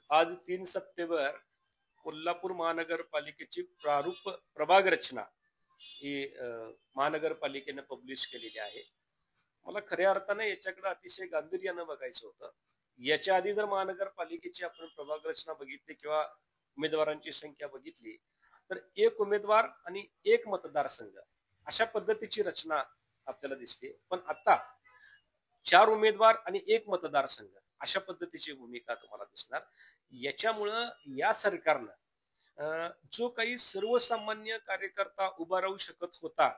आज 3 सप्टेंबर कोल्हापूर महानगरपालिकेची प्रारूप प्रभाग रचना ही महानगरपालिकेने पब्लिश केलेली आहे. मला खऱ्या अर्थाने याच्याकडे अतिशय गांभीर्यानं बघायचं होतं. याच्या आधी जर महानगरपालिकेची आपण प्रभाग रचना बघितली किंवा उमेदवारांची संख्या बघितली तर एक उमेदवार आणि एक मतदारसंघ अशा पद्धतीची रचना आपल्याला दिसते. पण आता 4 उमेदवार आणि एक मतदारसंघ अशा पद्धतीची भूमिका तुम्हाला दिसणार. याच्यामुळं या सरकारनं जो काही सर्वसामान्य कार्यकर्ता उभा राहू शकत होता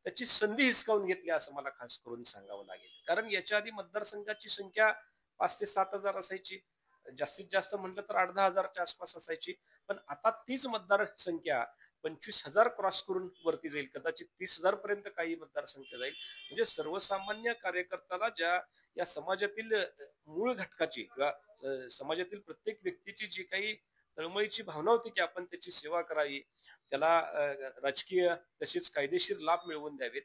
त्याची संधी हिसकावून घेतली असं मला खास करून सांगावं लागेल. कारण याच्या आधी मतदारसंघाची संख्या 5 ते 7 हजार असायची, जास्तीत जास्त म्हटलं तर 8-10 हजारच्या आसपास असायची. पण आता तीच मतदारसंख्या 25,000 क्रॉस करून वरती जाईल, कदाचित 30,000 पर्यंत काही मतदारसंख्या जाईल. म्हणजे सर्वसामान्य कार्यकर्त्याला ज्या या समाजातील मूळ घटकाची किंवा समाजातील प्रत्येक व्यक्तीची जी काही तळमळीची भावना होती की आपण त्याची सेवा करावी, त्याला राजकीय तसेच कायदेशीर लाभ मिळवून द्यावेत,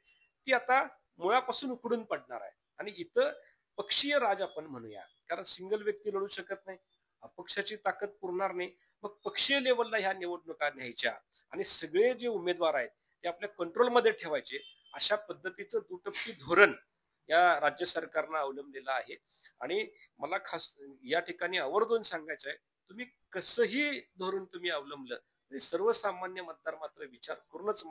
ती आता मुळापासून उकडून पडणार आहे. आणि इथं पक्षीय राज आपण म्हणूया, कारण सिंगल व्यक्ती लढू शकत नाही, अपक्षाची ताकद पुरणार नाही. मग पक्षीय लेवलला ह्या निवडणुका न्यायच्या आणि सगळे जे उमेदवार आहेत ते आपल्या कंट्रोलमध्ये ठेवायचे, अशा पद्धतीचं दुटप्पी धोरण या राज्य सरकारनं अवलंबलेलं आहे. आणि मला खास या ठिकाणी आवर्जून सांगायचं आहे, तुम्ही कसंही धोरण तुम्ही अवलंबलं तरी सर्वसामान्य मतदार मात्र विचार करूनच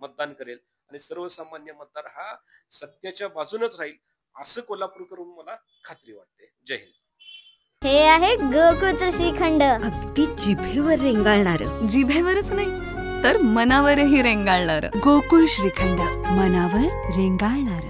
मतदान करेल आणि सर्वसामान्य मतदार हा सत्याच्या बाजूनच राहील असं कोल्हापूरकरून मला खात्री वाटते. जय हिंद. हे आहे गोकुळचं श्रीखंड, अगदी जिभेवर रेंगाळणार. जिभेवरच नाही तर मनावरही रेंगाळणार. गोकुळ श्रीखंड, मनावर रेंगाळणार.